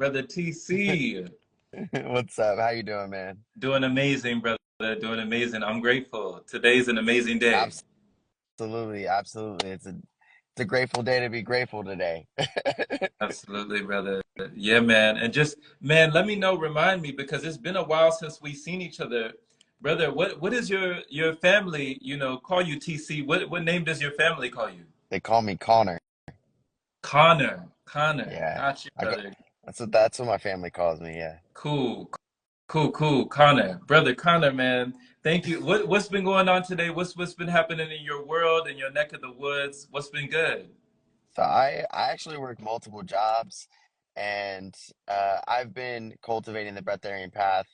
Brother TC. What's up? How you doing, man? Doing amazing, brother. Doing amazing. I'm grateful. Today's an amazing day. Absolutely, absolutely. It's a grateful day to be grateful today. Absolutely, brother. Yeah, man. And just, man, let me know, remind me, because it's been a while since we've seen each other. Brother, what is your family, call you TC? What name does your family call you? They call me Connor. Connor. Connor. Yeah, Got you, I got, brother. that's what my family calls me. Yeah. Cool. Cool, cool. Connor, brother Connor, man. Thank you. What's been going on today? What's been happening in your world, in your neck of the woods? What's been good? So I actually work multiple jobs, and I've been cultivating the breatharian path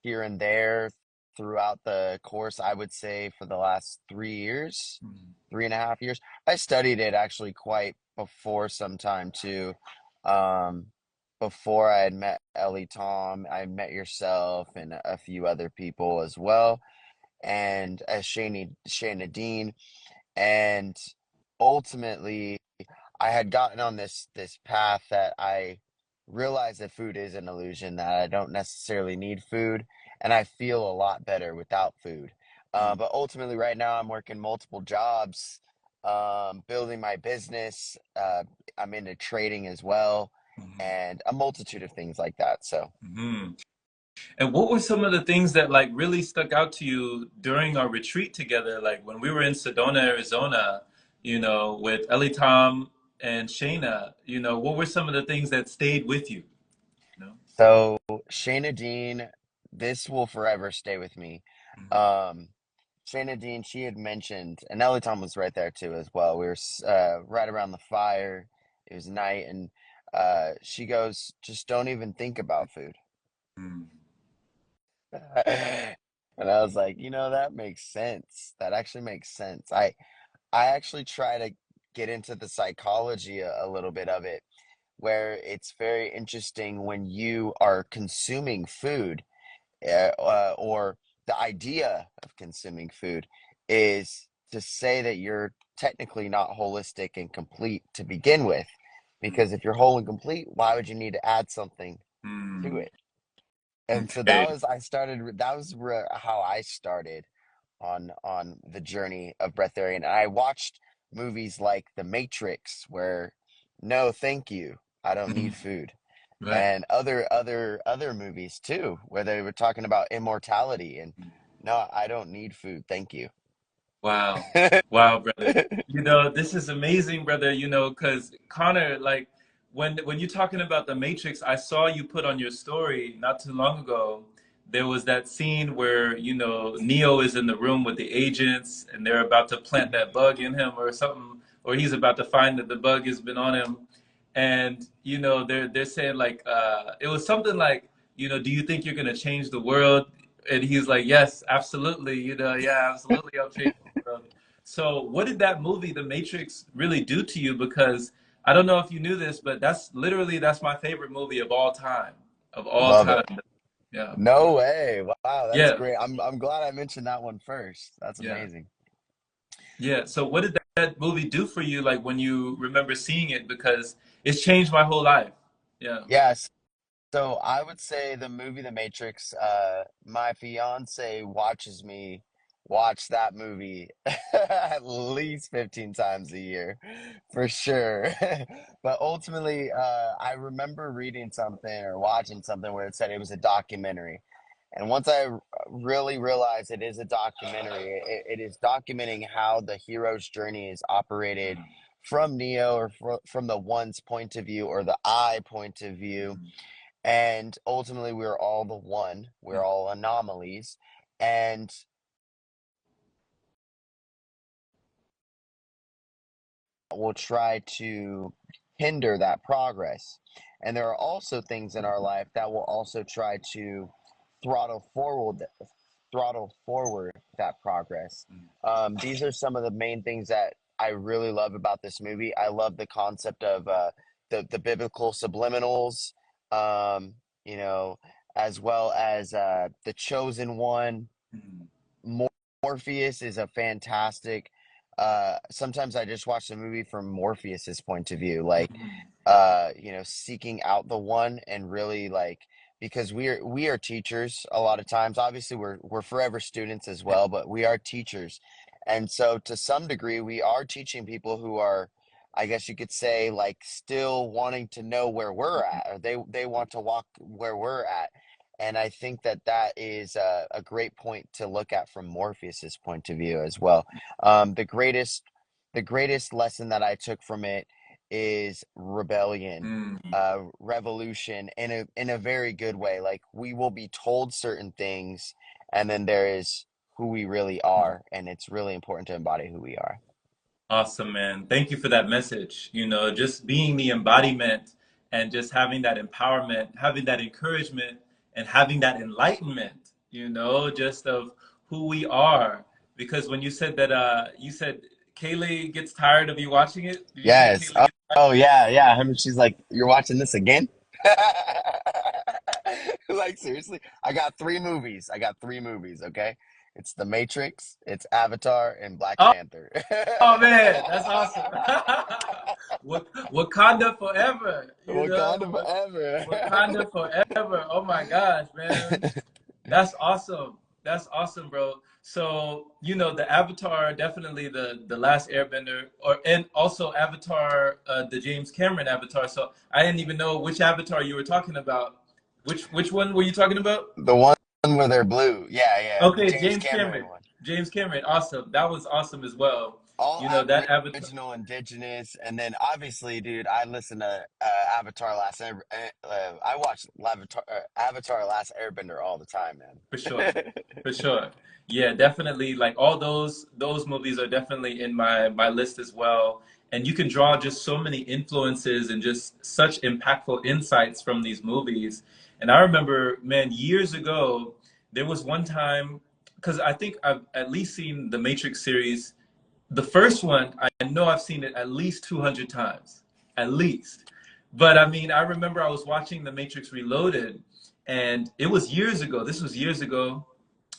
here and there throughout the course. I would say for the last 3 years, Mm. 3.5 years. I studied it actually quite before some time too. Um, Before I had met Ellie Tom, I met yourself and a few other people as well, and as Shayna Dean, and ultimately I had gotten on this path that I realized that food is an illusion, that I don't necessarily need food, and I feel a lot better without food. Mm. But ultimately, right now, I'm working multiple jobs, building my business. I'm into trading as well, Mhm. and a multitude of things like that. So, Mhm. And what were some of the things that like really stuck out to you during our retreat together? Like when we were in Sedona, Arizona, with Ellie Tom and Shayna, what were some of the things that stayed with you? You know? so Shayna Dean, this will forever stay with me. Mhm. Um, Shayna Dean, she had mentioned, and Ellie Tom was right there too as well. We were right around the fire. It was night, and she goes, "Just don't even think about food." Mm. And I was like, that makes sense. That actually makes sense. I actually try to get into the psychology a little bit of it, where it's very interesting when you are consuming food, or the idea of consuming food is to say that you're technically not holistic and complete to begin with. Mm. Because if you're whole and complete, why would you need to add something to Mm. it? And so Okay. that was how I started on the journey of breatharian. And I watched movies like The Matrix, where no, thank you, I don't Mm. need food, Right. and other movies too, where they were talking about immortality and no, I don't need food, thank you. Wow. Wow, brother. This is amazing, brother, because Connor, like when you're talking about the Matrix, I saw you put on your story not too long ago. There was that scene where, Neo is in the room with the agents and they're about to plant that bug in him or something, or he's about to find that the bug has been on him. And, they're saying like it was something like, do you think you're gonna change the world? And he's like, yes, absolutely, yeah, absolutely, I'll change the world. So, what did that movie, The Matrix, really do to you? Because I don't know if you knew this, but that's my favorite movie of all time, of all Love it. time. Yeah, No way. Wow, that's yeah, great. I'm glad I mentioned that one first. That's yeah, amazing. yeah. So, what did that movie do for you? Like when you remember seeing it, because it's changed my whole life. Yeah. Yes. So I would say the movie The Matrix, my fiance watches me watch that movie at least 15 times a year, for sure. But ultimately, I remember reading something or watching something where it said it was a documentary. And once really realized it is a documentary, it is documenting how the hero's journey is operated from Neo, or from the one's point of view, or the I point of view, and ultimately we're all the one, we're all anomalies, and will try to hinder that progress. And there are also things in our life that will also try to throttle forward throttle forward that progress. These are some of the main things that I really love about this movie. I love the concept of the biblical subliminals, um, you know, as well as the chosen one. Mhm. Morpheus is a fantastic. Sometimes I just watch the movie from Morpheus's point of view. Like, Mhm. seeking out the one and really like, because we are teachers a lot of times. Obviously, we're forever students as well, but we are teachers, and so to some degree, we are teaching people who are, I guess you could say, like still wanting to know where we're at, or they want to walk where we're at. And I think that that is a great point to look at from Morpheus's point of view as well. The greatest lesson that I took from it is rebellion, Mm. revolution in a very good way. Like we will be told certain things, and then there is who we really are, and it's really important to embody who we are. Awesome, man. Thank you for that message. Just being the embodiment and just having that empowerment, having that encouragement, and having that enlightenment, just of who we are. Because when you said that, you said Kaylee gets tired of you watching it. Did you say Yes. Kaylee Oh, gets tired? oh yeah, yeah. I mean, she's like, "You're watching this again?" Like seriously, I got three movies. Okay, it's The Matrix, it's Avatar, and Black Oh, Panther. oh man, that's awesome. Wakanda forever, Wakanda forever. Wakanda forever. Oh my gosh, man. That's awesome. That's awesome, bro. So, the Avatar, definitely the last Airbender, and also Avatar, the James Cameron Avatar. So I didn't even know which Avatar you were talking about. Which one were you talking about? The one where they're blue. Yeah, yeah. The Okay, James James Cameron Cameron. one. James Cameron, awesome. That was awesome as well. All That Avatar Aboriginal, Indigenous, and then obviously, dude, I listen to I watch Avatar Last Airbender all the time, for sure. man. For sure. Yeah, definitely. Like all those movies are definitely in my list as well. And you can draw just so many influences and just such impactful insights from these movies. And I remember, man, years ago, there was one time because I think I've at least seen the Matrix series. The first one, I know I've seen it at least 200 times, at least. But I mean, I remember I was watching The Matrix Reloaded, and it was years ago. This was years ago,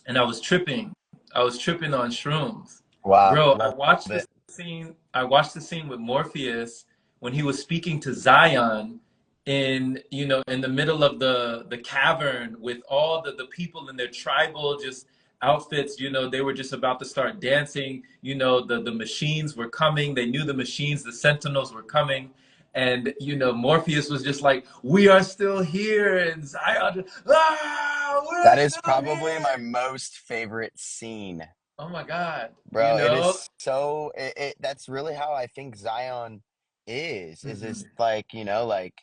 and I was tripping. I was tripping on shrooms. Wow, Bro, I love watched the it. scene. I watched the scene with Morpheus when he was speaking to Zion in the middle of the cavern with all the people in their tribal just outfits. They were just about to start dancing. The machines were coming. They knew the machines, the sentinels were coming. And Morpheus was just like, "We are still here," and Zion, we're That is still probably my here. most favorite scene. Oh my God. Bro, it is so that's really how I think Zion is Hmm. it's like, like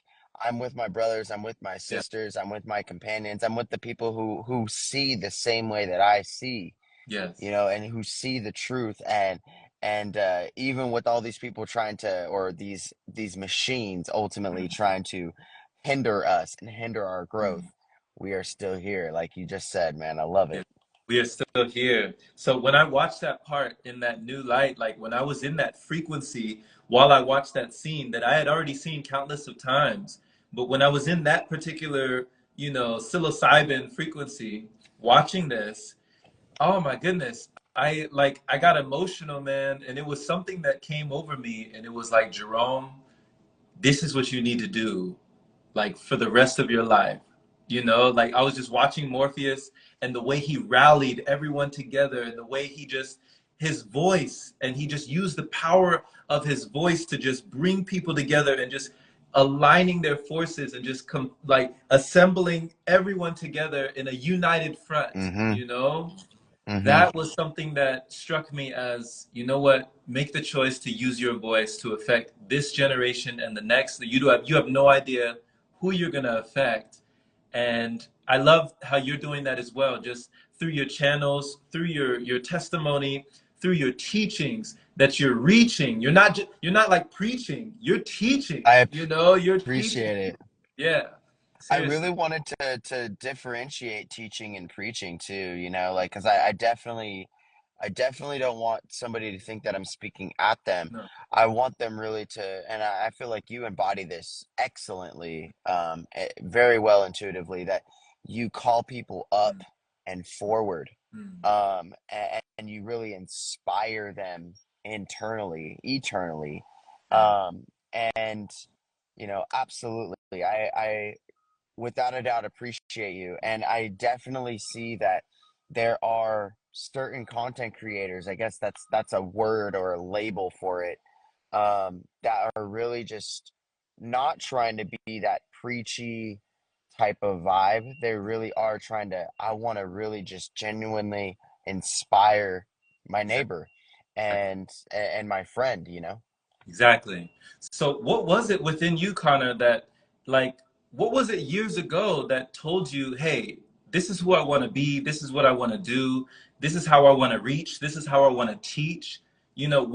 I'm with my brothers, I'm with my Yeah. sisters, I'm with my companions, I'm with the people who see the same way that I see, Yes. and who see the truth. And even with all these people trying to, or these machines ultimately trying to hinder us and hinder our growth, Mhm. we are still here, like you just said, man. I love Yeah. it. We are still here. So when I watched that part in that new light, like when I was in that frequency while I watched that scene that I had already seen countless of times, but when I was in that particular, psilocybin frequency watching this, oh my goodness, I got emotional, man, and it was something that came over me and it was like, Jerome, this is what you need to do like for the rest of your life. Like I was just watching Morpheus and the way he rallied everyone together and the way his voice, and he just used the power of his voice to just bring people together and just aligning their forces and just like assembling everyone together in a united front, Mm-hmm. Mm-hmm. that was something that struck me as, what, make the choice to use your voice to affect this generation and the next. You have no idea who you're going to affect. And I love how you're doing that as well, just through your channels, through your testimony, through your teachings that you're reaching. You're not like preaching, you're teaching, I you're teaching. appreciate it. Yeah, I really seriously. wanted to differentiate teaching and preaching too, like because I definitely don't want somebody to think that I'm speaking at them. No. I want them really to, and I feel like you embody this excellently, very well intuitively, that you call people up Mm, and forward, mm, and you really inspire them internally, eternally, yeah. and Absolutely. I without a doubt appreciate you. And I definitely see that there are certain content creators, I guess that's a word or a label for it, that are really just not trying to be that preachy type of vibe. They really are trying to, I want to really just genuinely inspire my Exactly. neighbor and my friend. Exactly. So what was it within you, Connor, that like what was it years ago that told you, hey, this is who I want to be, this is what I want to do, this is how I want to reach, this is how I want to teach?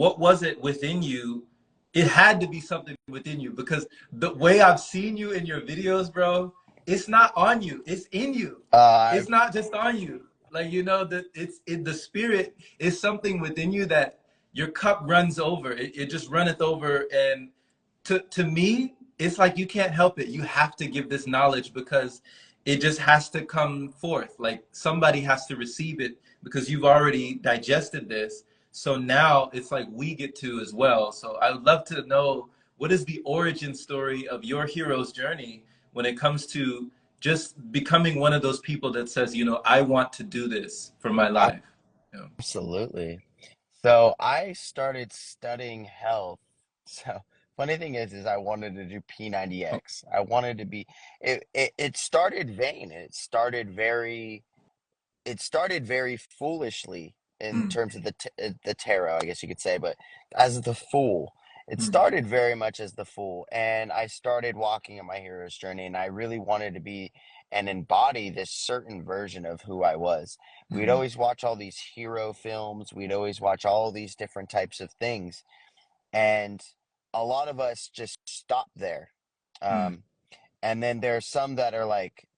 What was it within you? It had to be something within you because the way I've seen you in your videos, bro, it's not on you, it's in you. I It's not just on you. Like that the spirit is something within you that your cup runs over. It just runneth over. And to me, it's like you can't help it. You have to give this knowledge because it just has to come forth. Like somebody has to receive it because you've already digested this. So now it's like we get to as well. So I would love to know, what is the origin story of your hero's journey when it comes to just becoming one of those people that says, I want to do this for my life. You know? absolutely. So I started studying health. So funny thing is I wanted to do Oh, P90X. I wanted to be it started vain. It started very foolishly in mm, terms of the tarot, I guess you could say, but as the fool. It mm, started very much as the fool, and I started walking on my hero's journey, and I really wanted to be and embody this certain version of who I was. We'd mm, always watch all these hero films, we'd always watch all these different types of things, and a lot of us just stop there. mm, Um, and then there's some that are like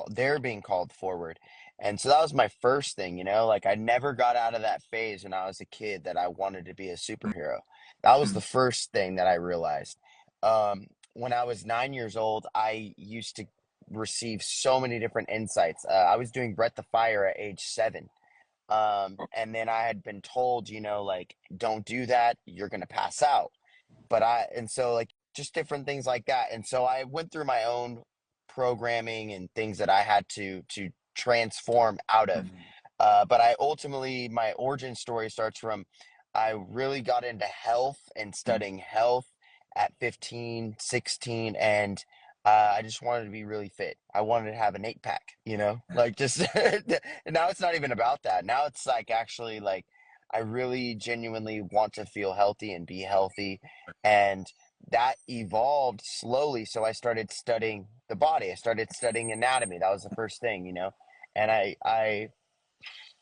they're being called forward. And so that was my first thing, like I never got out of that phase when I was a kid that I wanted to be a superhero. That was the mm, first thing that I realized. When I was 9 years old, I used to receive so many different insights. I was doing Brett the Fire at age 7. And then I had been told, like, don't do that, you're gonna pass out. And so like just different things like that. And so I went through my own programming and things that I had to transform out of. mm, But my origin story starts from, I really got into health and mm, studying health at 15, 16, and I just wanted to be really fit. I wanted to have an 8 pack, like just, and now it's not even about that. Now it's like actually like, I really genuinely want to feel healthy and be healthy. And that evolved slowly. So I started studying the body. I started studying anatomy. That was the first thing. And I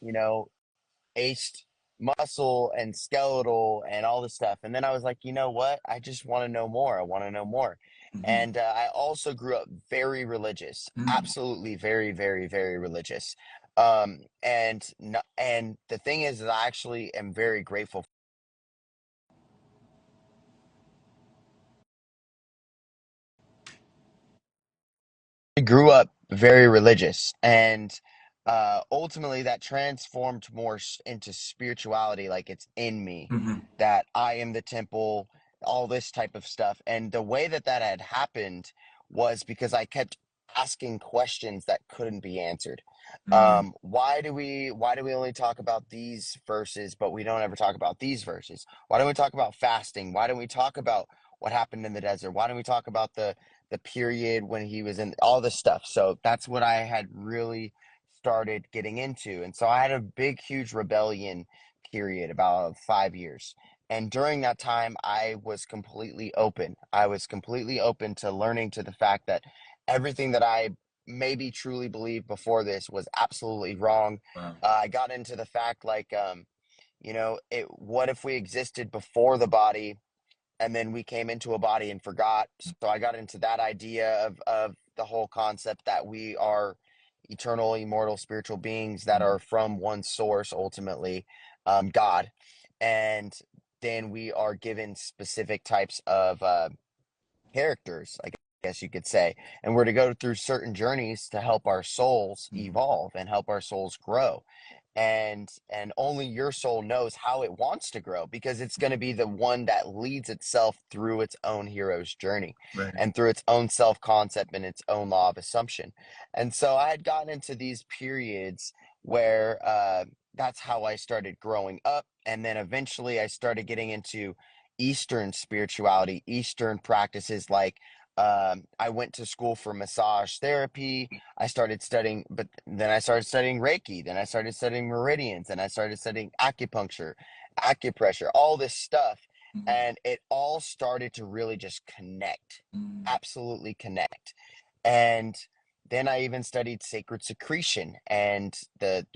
you know, aced muscle and skeletal and all this stuff. And then I was like, you know what? I just want to know more. I want to know more. mhm, And I also grew up very religious, mm. absolutely very, very, very religious. And the thing is that I actually am very grateful. I grew up very religious, and ultimately that transformed more into spirituality, like it's in me, Mhm, that I am the temple, all this type of stuff. And the way that that had happened was because I kept asking questions that couldn't be answered. mm, Why do we only talk about these verses, but we don't ever talk about these verses? Why don't we talk about fasting? Why don't we talk about what happened in the desert? Why don't we talk about the period when he was in all this stuff? So that's what I had really started getting into. And so I had a big, huge rebellion period, about 5 years. And during that time, I was completely open. I was completely open to learning to the fact that everything that I maybe truly believed before this was absolutely wrong. wow, I got into the fact like, what if we existed before the body and then we came into a body and forgot? So I got into that idea of the whole concept that we are eternal, immortal, spiritual beings that mm, are from one source, ultimately, God. And then we are given specific types of characters, I guess you could say. And we're to go through certain journeys to help our souls mm, evolve and help our souls grow. and only your soul knows how it wants to grow, because it's going to be the one that leads itself through its own hero's journey Right. and through its own self-concept and its own law of assumption. And so I had gotten into these periods where that's how I started growing up, and then eventually I started getting into Eastern spirituality, Eastern practices, like I went to school for massage therapy. I started studying, but then I started studying Reiki. Then I started studying meridians. Then I started studying acupuncture, acupressure, all this stuff. Mm, And it all started to really just connect, mm, absolutely connect. And then I even studied sacred secretion and the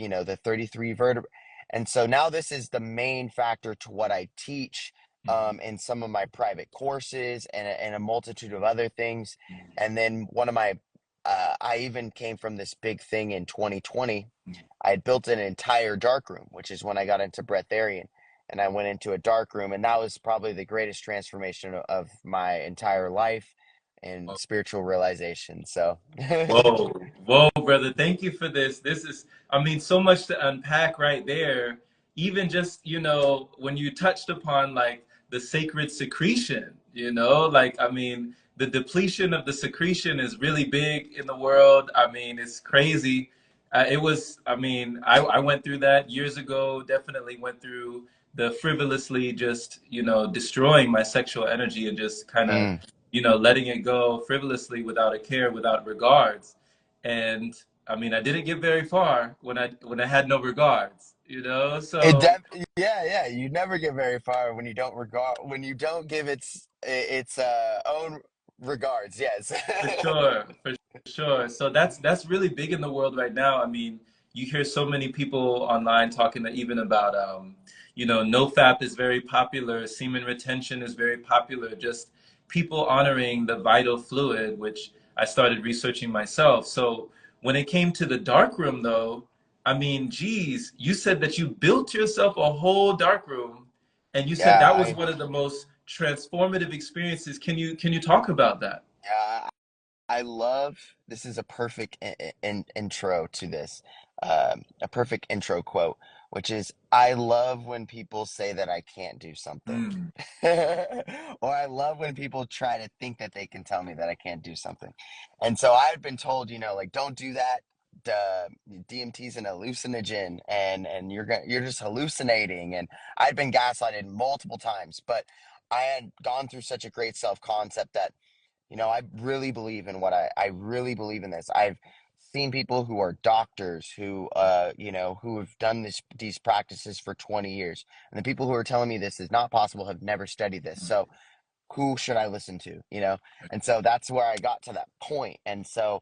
33 vertebrae. And so now this is the main factor to what I teach mm, in some of my private courses, and a multitude of other things. mm, And then one of my I even came from this big thing in 2020. mm. I had built an entire dark room, which is when I got into Breatharian, and I went into a dark room, and that was probably the greatest transformation of my entire life and spiritual realization. So, Whoa, whoa, brother. Thank you for this. This is, I mean, so much to unpack right there. Even just, when you touched upon like the sacred secretion, like, I mean, the depletion of the secretion is really big in the world. I mean, it's crazy. I mean, I went through that years ago, definitely went through the frivolously just, destroying my sexual energy and just kind of mm. letting it go frivolously without a care, without regards. And I mean, I didn't get very far when I had no regards, It So def Yeah, yeah. You never get very far when you don't when you don't give its own regards. Yes. for sure, for sure. So that's really big in the world right now. I mean, you hear so many people online talking even about NoFap is very popular, semen retention is very popular, just people honoring the vital fluid, which I started researching myself. So when it came to the dark room though, I mean, geez, you said that you built yourself a whole dark room and you said Yeah, that was one of the most transformative experiences. Can you talk about that? yeah. I love this is a perfect intro to this, a perfect intro quote, which is, I love when people say that I can't do something. Mm. Or I love when people try to think that they can tell me that I can't do something. And so I've been told, like, don't do that. DMT is an hallucinogen, and you're just hallucinating. And I'd been gaslighted multiple times, but I had gone through such a great self concept that I really believe in I really believe in this. I've seen people who are doctors who have done these practices for 20 years. And the people who are telling me this is not possible have never studied this. So who should I listen to? And so that's where I got to that point. And so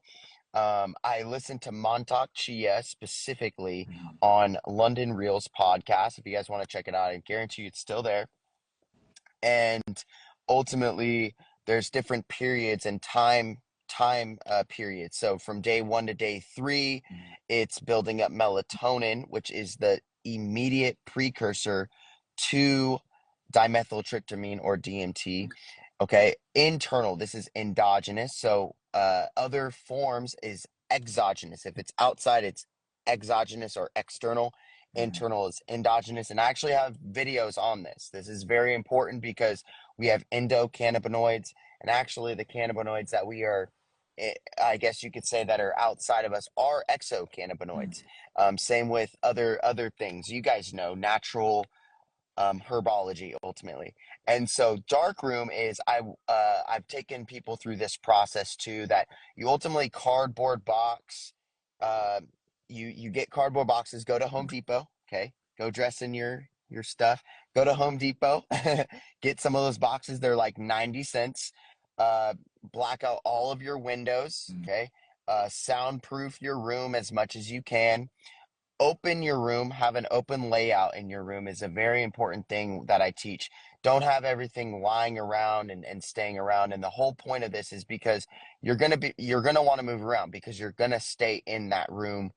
I listened to Montauk Chia specifically on London Reels podcast. If you guys want to check it out, I guarantee you it's still there. And ultimately there's different periods and time periods. So from day 1 to day 3, it's building up melatonin, which is the immediate precursor to dimethyltryptamine, or DMT. Okay, internal, this is endogenous. So other forms is exogenous. If it's outside, it's exogenous or external. Internal is endogenous. And I actually have videos on this. This is very important because we have endocannabinoids, and actually the cannabinoids that I guess you could say, that are outside of us are exocannabinoids. Same with other things. You guys know natural herbology ultimately. And so darkroom is, I've taken people through this process too, that you ultimately cardboard box. Uh, you get cardboard boxes. Go to Home Depot. Okay, go dress in your stuff. Go to Home Depot. Get some of those boxes. They're like 90 cents. Uh, Black out all of your windows. Okay. Soundproof your room as much as you can. Open your room, have an open layout in your room is a very important thing that I teach. Don't have everything lying around and staying around. And the whole point of this is because you're gonna want to move around, because you're gonna stay in that room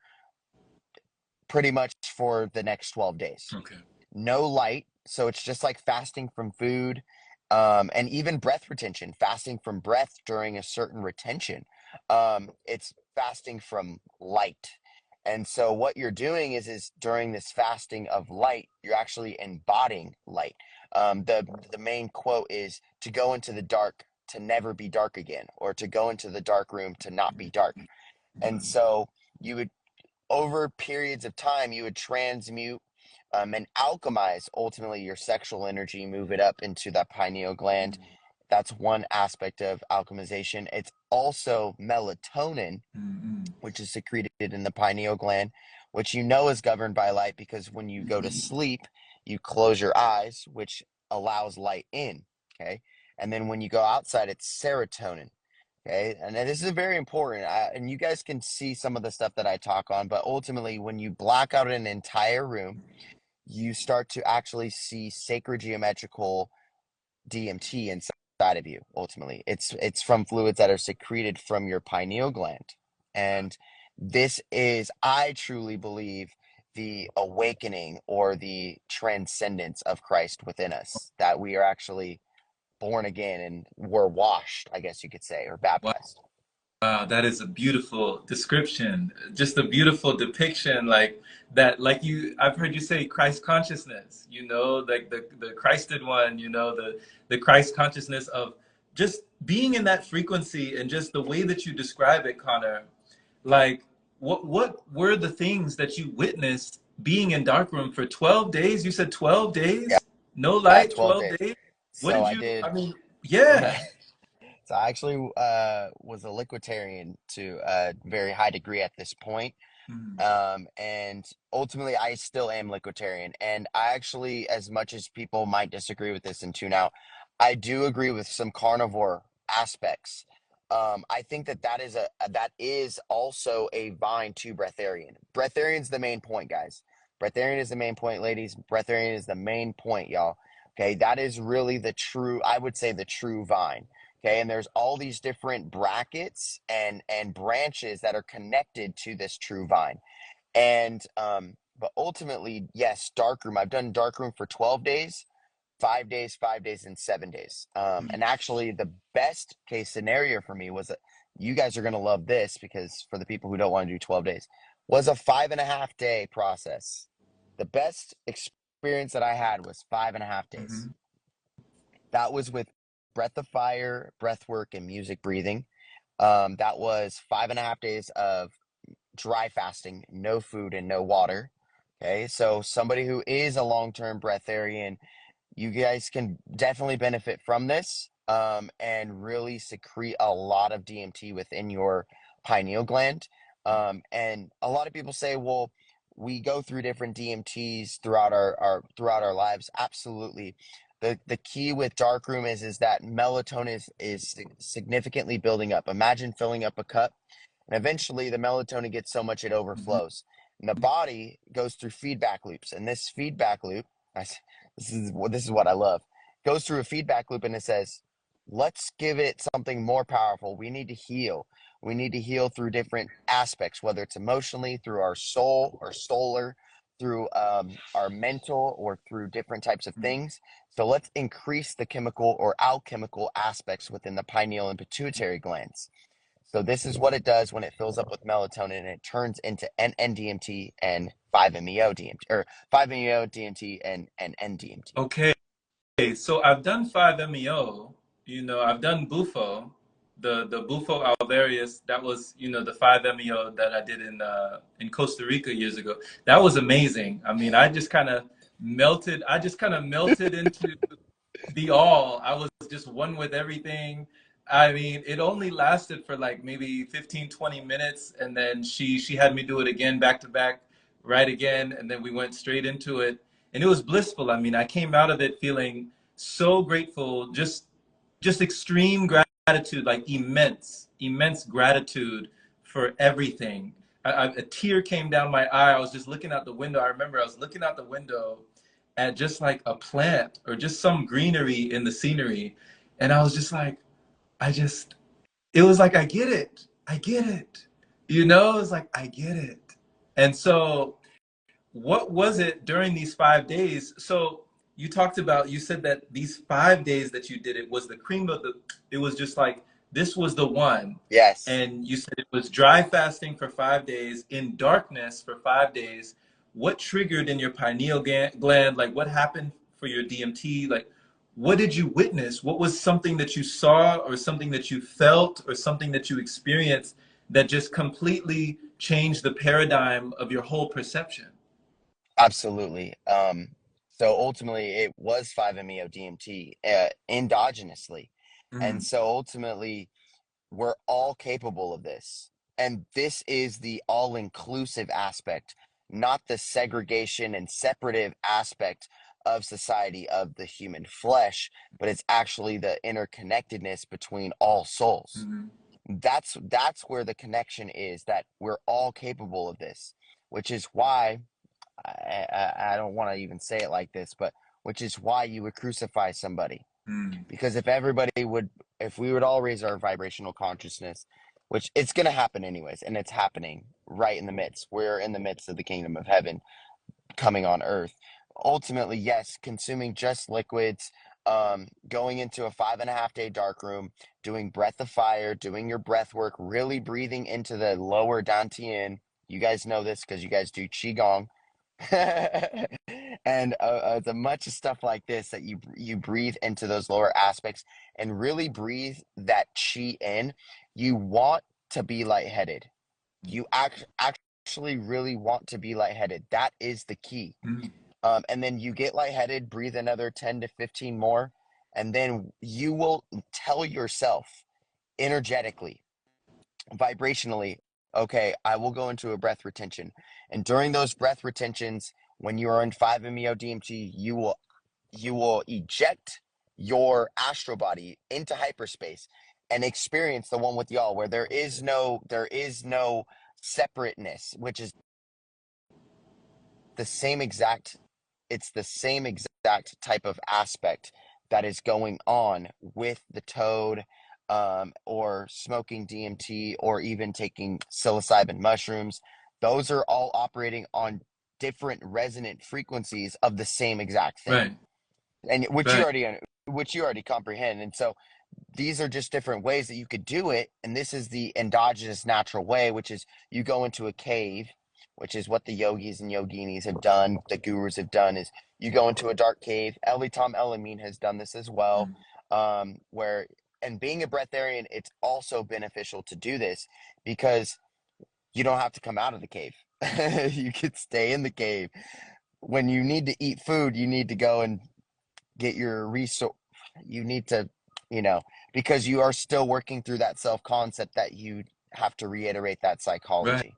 pretty much for the next 12 days. Okay. No light. So it's just like fasting from food, and even breath retention, fasting from breath during a certain retention. It's fasting from light. And so what you're doing is during this fasting of light, you're actually embodying light. The main quote is to go into the dark to never be dark again, or to go into the dark room to not be dark. And so you would, over periods of time, you would transmute and alchemize ultimately your sexual energy, move it up into the pineal gland. That's one aspect of alchemization. It's also melatonin, Mm-hmm. which is secreted in the pineal gland, which you know is governed by light because when you go to sleep, you close your eyes, which allows light in. Okay. And then when you go outside, it's serotonin. Okay. And then this is very important. And you guys can see some of the stuff that I talk on, but ultimately, when you black out an entire room, you start to actually see sacred geometrical DMT inside of you. Ultimately, it's from fluids that are secreted from your pineal gland, and this is, I truly believe, the awakening or the transcendence of Christ within us, that we are actually born again and we're washed, I guess you could say, or Wow. baptized. Wow, that is a beautiful description. Just a beautiful depiction, like that, like I've heard you say Christ consciousness, like the Christed one, the Christ consciousness of just being in that frequency, and just the way that you describe it, Connor. Like, what were the things that you witnessed being in darkroom for 12 days? You said 12 Yeah, days? No light, 12 12 days. days? What So did I you, did. I mean, yeah. So I actually was a liquiditarian to a very high degree at this point. Mhm. And ultimately, I still am liquiditarian. And I actually, as much as people might disagree with this and tune out, I do agree with some carnivore aspects. I think that is also a vine to breatharian. Breatharian's the main point, guys. Breatharian is the main point, ladies. Breatharian is the main point, y'all. Okay, that is really the true, I would say, the true vine. Okay, and there's all these different brackets and branches that are connected to this true vine. And but ultimately, yes, darkroom. I've done darkroom for 12 days, 5 days, 5 days, and 7 days. And actually, the best case scenario for me was that you guys are gonna love this, because for the people who don't want to do 12 days, was a 5.5 day process. The best experience that I had was 5.5 days. Mhm. That was with breath of fire, breath work, and music breathing. That was 5.5 days of dry fasting, no food and no water. Okay, so somebody who is a long-term breatharian, you guys can definitely benefit from this, and really secrete a lot of DMT within your pineal gland. And a lot of people say, well, we go through different DMTs throughout our lives. Absolutely. The key with darkroom is that melatonin is significantly building up. Imagine filling up a cup, and eventually the melatonin gets so much it Mhm. overflows. And the body goes through feedback loops. And this feedback loop, this is what I love, goes through a feedback loop, and it says, let's give it something more powerful. We need to heal. We need to heal through different aspects, whether it's emotionally, through our soul or solar, through our mental, or through different types of things. So let's increase the chemical or alchemical aspects within the pineal and pituitary glands. So this is what it does when it fills up with melatonin, and it turns into NDMT and 5-MeO DMT, or 5-MeO DMT and NDMT. Okay. So I've done 5-MeO, I've done Bufo, the Bufo alvarius. That was, the 5-MeO that I did in Costa Rica years ago. That was amazing. I mean, I just kind of melted into the all. I was just one with everything. I mean, it only lasted for like maybe 15, 20 minutes, and then she had me do it again, back to back, right again, and then we went straight into it. And it was blissful. I mean, I came out of it feeling so grateful, just extreme gratitude, like immense gratitude for everything. A tear came down my eye. I was just looking out the window. I remember I was looking out the window at just like a plant or just some greenery in the scenery. And I was just like, it was like, I get it. I get it. It's like, I get it. And so, what was it during these 5 days? So, you said that these 5 days that you did it was the cream of the, it was just like this was the one. Yes. And you said it was dry fasting for 5 days, in darkness for 5 days. What triggered in your pineal gland? Like, what happened for your DMT? Like, what did you witness? What was something that you saw, or something that you felt, or something that you experienced that just completely changed the paradigm of your whole perception? Absolutely. So ultimately, it was 5-MeO DMT endogenously. And Mm, so ultimately, we're all capable of this. And this is the all inclusive aspect, not the segregation and separative aspect of society of the human flesh, but it's actually the interconnectedness between all souls. mm, That's where the connection is, that we're all capable of this, which is why I don't want to even say it like this, but which is why you would crucify somebody. mm. Because if we would all raise our vibrational consciousness, which it's going to happen anyways, and it's happening right in the midst. We're in the midst of the kingdom of heaven coming on earth. Ultimately, yes, consuming just liquids, going into a 5.5 day dark room, doing breath of fire, doing your breath work, really breathing into the lower dantian. You guys know this because you guys do qigong. And the much stuff like this, that you breathe into those lower aspects and really breathe that chi in. You want to be lightheaded. You actually really want to be lightheaded. That is the key. Mm. And then you get lightheaded, breathe another 10 to 15 more, and then you will tell yourself energetically, vibrationally, okay, I will go into a breath retention. And during those breath retentions, when you are in 5-MeO DMT, you will eject your astral body into hyperspace and experience the one with y'all, where there is no separateness, which is the same exact it's the same exact type of aspect that is going on with the toad, or smoking DMT, or even taking psilocybin mushrooms. Those are all operating on different resonant frequencies of the same exact thing, Right, and right. which you already comprehend. And so these are just different ways that you could do it. And this is the endogenous natural way, which is you go into a cave, which is what the yogis and yoginis have done, the gurus have done, is you go into a dark cave. Ellie Tom Elamine has done this as well. Mm. Where and being a breatharian, it's also beneficial to do this because you don't have to come out of the cave. You could stay in the cave. When you need to eat food, you need to go and get your resource. You need to, you know, because you are still working through that self concept, that you have to reiterate that Right. psychology.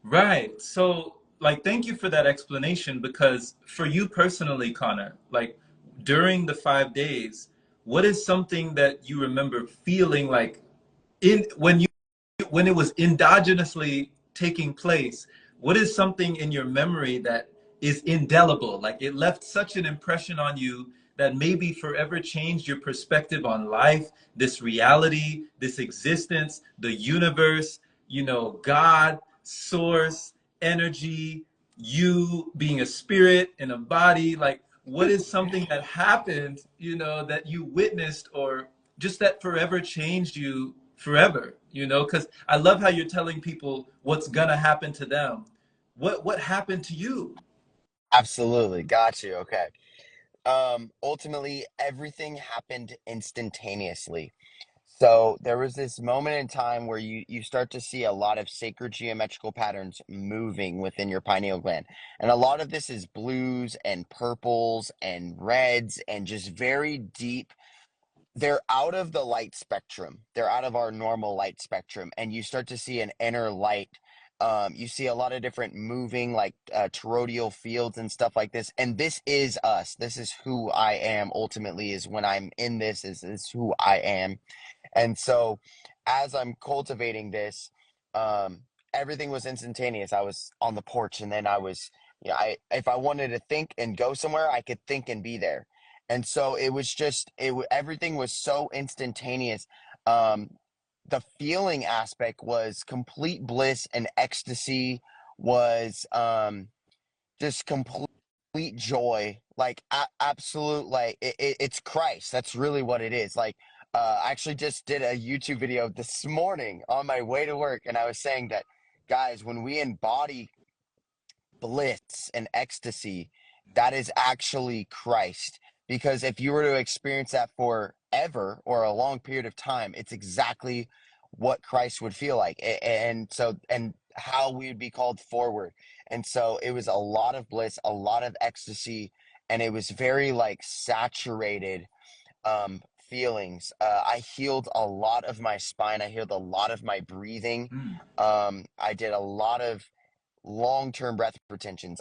Right. So, like, thank you for that explanation, because for you personally, Connor, like, during the 5 days, what is something that you remember feeling like in when it was endogenously taking place? What is something in your memory that is indelible? Like, it left such an impression on you that maybe forever changed your perspective on life, this reality, this existence, the universe, God, source, energy, you being a spirit in a body. Like, what is something that happened, that you witnessed, or just that forever changed you forever, because I love how you're telling people what's gonna happen to them. What happened to you? Absolutely. Got you. Okay. Ultimately, everything happened instantaneously. So there was this moment in time where you start to see a lot of sacred geometrical patterns moving within your pineal gland. And a lot of this is blues and purples and reds and just very deep. They're out of the light spectrum. They're out of our normal light spectrum, and you start to see an inner light. You see a lot of different moving, like toroidal fields and stuff like this. And this is us. This is who I am. Ultimately, is when I'm in this. Is who I am. And so, as I'm cultivating this, um, everything was instantaneous. I was on the porch, and then I if I wanted to think and go somewhere, I could think and be there. And so it was just everything was so instantaneous. Um, the feeling aspect was complete bliss and ecstasy. Was just complete joy, like absolute, like it's Christ. That's really what it is. Like I actually just did a YouTube video this morning on my way to work, and I was saying that, guys, when we embody bliss and ecstasy, that is actually Christ. Because if you were to experience that forever or a long period of time, it's exactly what Christ would feel like. And so, and how we would be called forward. And so it was a lot of bliss, a lot of ecstasy, and it was very like saturated feelings. I healed a lot of my spine. I healed a lot of my breathing. Mm, I did a lot of long-term breath retentions.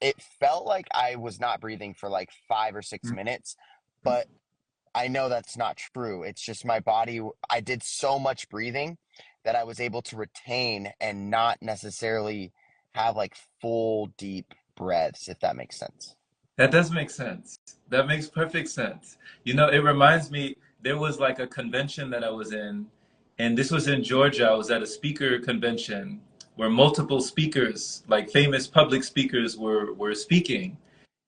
It felt like I was not breathing for like 5 or 6 minutes, mm. but I know that's not true. It's just my body. I did so much breathing that I was able to retain and not necessarily have like full deep breaths, if that makes sense. That does make sense. That makes perfect sense. You know, it reminds me, there was like a convention that I was in, and this was in Georgia. I was at a speaker convention where multiple speakers, like famous public speakers, were speaking.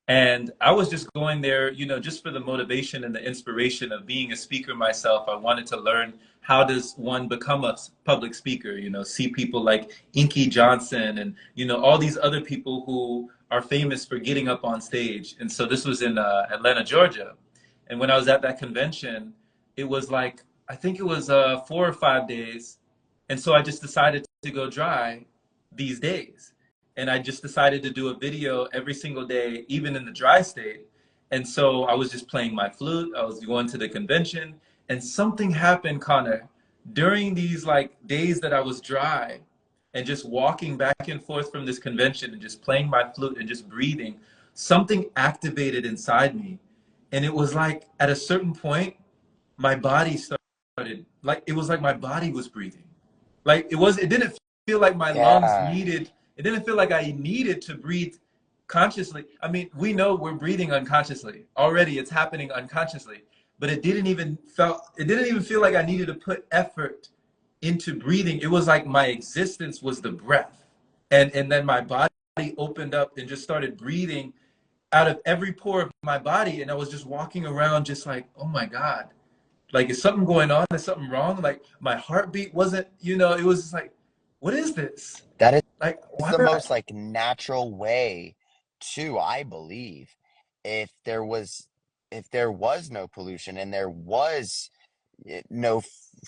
And I was just going there, you know, just for the motivation and the inspiration of being a speaker myself. I wanted to learn, how does one become a public speaker, you know, see people like Inky Johnson and, you know, all these other people who are famous for getting up on stage. And so this was in Atlanta, Georgia. And when I was at that convention, it was like, I think it was 4 or 5 days. And so I just decided to go dry these days. And I just decided to do a video every single day, even in the dry state. And so I was just playing my flute. I was going to the convention, and something happened, Connor, during these like days that I was dry and just walking back and forth from this convention and just playing my flute and just breathing. Something activated inside me. And it was like at a certain point, my body started, like, it was like my body was breathing. Like it didn't feel like my lungs Yeah, needed, it didn't feel like I needed to breathe consciously. I mean, we know we're breathing unconsciously. Already it's happening unconsciously. But it didn't even feel like I needed to put effort into breathing. It was like my existence was the breath. And then my body opened up and just started breathing out of every pore of my body. And I was just walking around just like, oh my God, like, is something going on? Is something wrong? Like, my heartbeat wasn't, you know, it was just like, what is this? that Like, is why the did I? most like natural way to, I believe, if there was if there was no pollution and there was no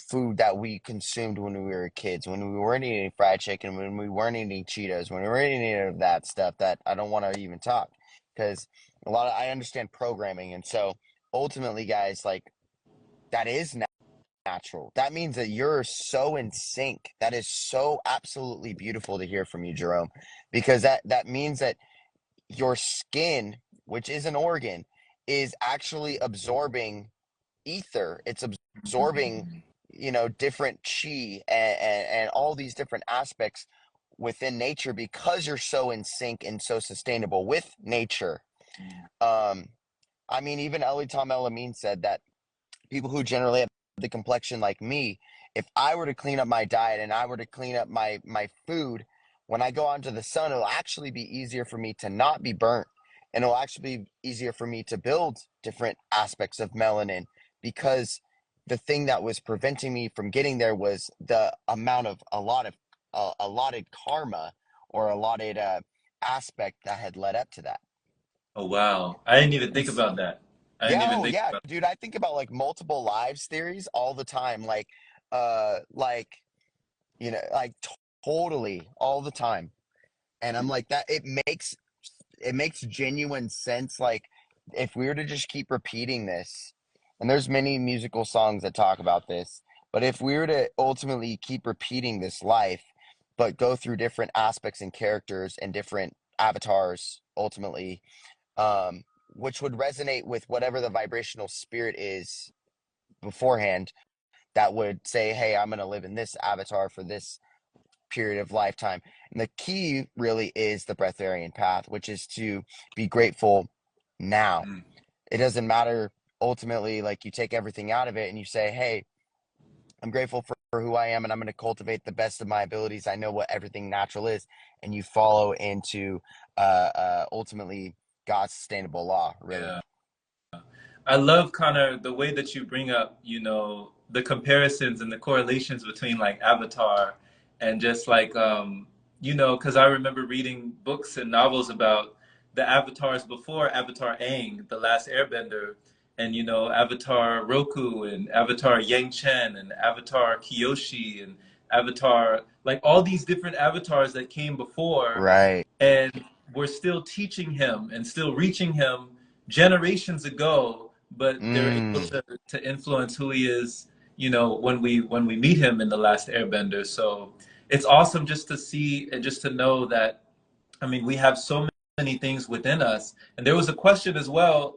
food that we consumed when we were kids, when we weren't eating fried chicken, when we weren't eating Cheetos, when we weren't eating any of that stuff that I don't want to even talk, because I understand programming, and so ultimately, guys, like that is natural. That means that you're so in sync. That is so absolutely beautiful to hear from you, Jerome, because that means that your skin, which is an organ, is actually absorbing ether. It's absorbing, different chi and all these different aspects within nature because you're so in sync and so sustainable with nature. Um, I mean, even Eli Tom Elamine said that people who generally have the complexion like me, if I were to clean up my diet and I were to clean up my food, when I go onto the sun, it'll actually be easier for me to not be burnt. And it'll actually be easier for me to build different aspects of melanin because the thing that was preventing me from getting there was the amount of allotted karma or allotted aspect that had led up to that. Oh, wow. I didn't even think And about that. I didn't yeah, even oh think yeah, about dude. I think about like multiple lives theories all the time. Like like totally all the time. And I'm like that. It makes genuine sense. Like if we were to just keep repeating this, and there's many musical songs that talk about this, but if we were to ultimately keep repeating this life, but go through different aspects and characters and different avatars, ultimately, um, which would resonate with whatever the vibrational spirit is beforehand, that would say, hey, I'm going to live in this avatar for this period of lifetime. And the key really is the breatharian path, which is to be grateful now. that. It doesn't matter ultimately, like you take everything out of it and you say, hey, I'm grateful for who I am and I'm going to cultivate the best of my abilities. I know what everything natural is. And you follow into ultimately God's sustainable law, really. Yeah. I love, Connor, the way that you bring up, the comparisons and the correlations between like Avatar and just like, because I remember reading books and novels about the avatars before Avatar Aang, the last Airbender, and Avatar Roku and Avatar Yang Chen and Avatar Kyoshi and Avatar, like all these different avatars that came before, Right. and we're still teaching him and still reaching him generations ago, but they're able Mm, to influence who he is, when we meet him in the last Airbender. So it's awesome just to see and just to know that, I mean, we have so many things within us. And there was a question as well.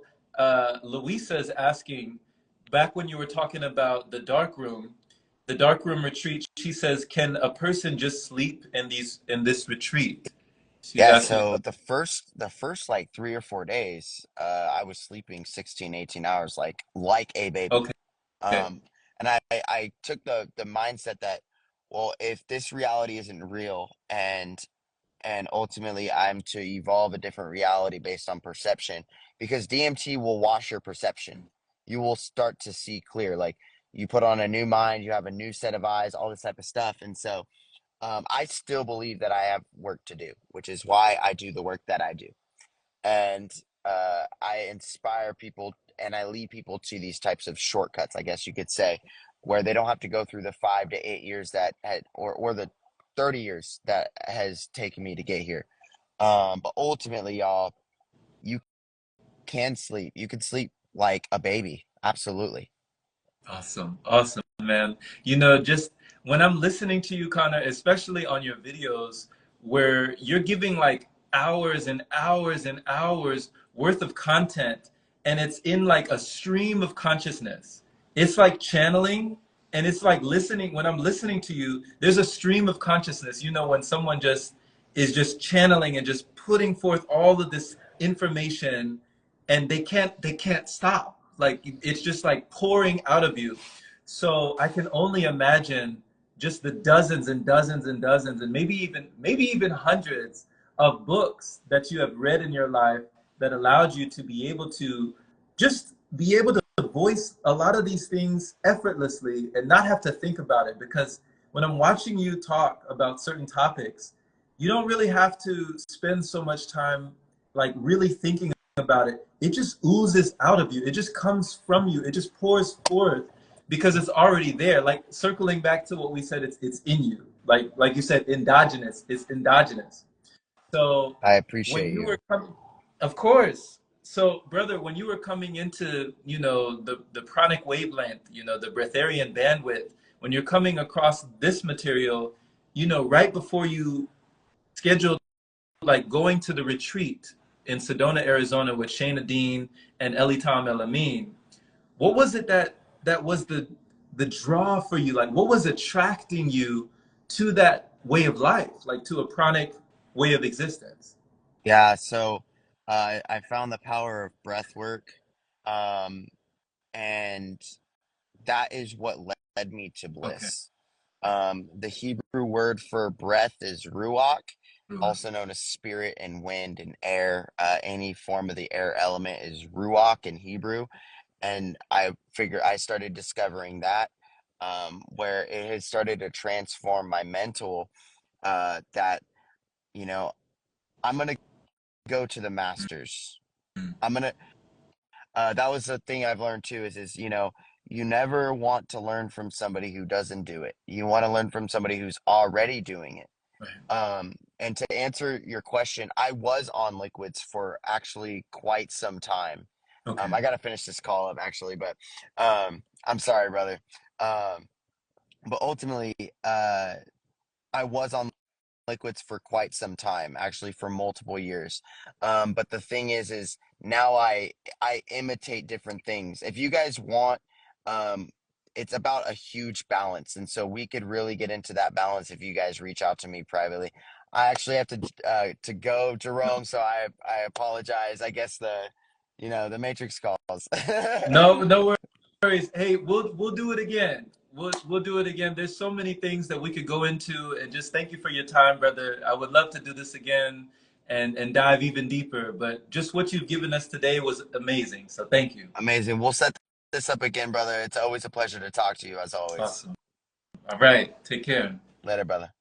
Louisa is asking, back when you were talking about the dark room retreat, she says, can a person just sleep in this retreat? She's yeah, asking so about. the first like 3 or 4 days, I was sleeping 16, 18 hours like a baby. Okay. Um, and I took the mindset that, well, if this reality isn't real and ultimately I'm to evolve a different reality based on perception, because DMT will wash your perception. You will start to see clear. Like, you put on a new mind, you have a new set of eyes, all this type of stuff. And so I still believe that I have work to do, which is why I do the work that I do. And I inspire people and I lead people to these types of shortcuts, I guess you could say, where they don't have to go through the 5 to 8 years or the 30 years that has taken me to get here. But ultimately, y'all, you can sleep. You can sleep like a baby. Absolutely. Awesome. Awesome, man. Just when I'm listening to you, Connor, especially on your videos where you're giving like hours and hours and hours worth of content, and it's in like a stream of consciousness. It's like channeling, and it's like listening. When I'm listening to you, there's a stream of consciousness. When someone just is just channeling and just putting forth all of this information, and they can't stop. Like it's just like pouring out of you. So I can only imagine just the dozens and dozens and dozens and maybe even hundreds of books that you have read in your life that allowed you to be able to just be able to voice a lot of these things effortlessly and not have to think about it. Because when I'm watching you talk about certain topics, you don't really have to spend so much time like really thinking about it. It just oozes out of you. It just comes from you. It just pours forth because it's already there. Like circling back to what we said, it's in you. Like you said, endogenous. It's endogenous. So I when appreciate you were you. coming, of course. So brother, when you were coming into the pranic wavelength, the breatharian bandwidth, when you're coming across this material, right before you scheduled like going to the retreat in Sedona, Arizona with Shayna Dean and Elitam Elamine, what was it that was the draw for you? Like what was attracting you to that way of life, like to a pranic way of existence? Yeah, so I found the power of breath work. Um, and that is what led me to Okay. bliss. The Hebrew word for breath is ruach, Ruach. also known as spirit and wind and air. Any form of the air element is ruach in Hebrew. And I started discovering that, where it has started to transform my mental, that, you know, I'm going to go to the masters. Mm. I'm going to that was the thing I've learned too is you never want to learn from somebody who doesn't do it. You want to learn from somebody who's already doing it. Right. And to answer your question, I was on liquids for actually quite some time. Okay. I got to finish this call up actually, but I'm sorry, brother. Um, but ultimately, I was on liquids for quite some time, actually for multiple years. But the thing is now I imitate different things. If you guys want, um, it's about a huge balance, and so we could really get into that balance if you guys reach out to me privately. I actually have to go, No. Jerome. So I apologize. I guess the Matrix calls. No, no worries. Hey, we'll do it again. We'll do it again. There's so many things that we could go into, and just thank you for your time, brother. I would love to do this again and dive even deeper. But just what you've given us today was amazing. So thank you. Amazing. We'll set this up again, brother. It's always a pleasure to talk to you, as always. Awesome. All right. Take care. Later, brother.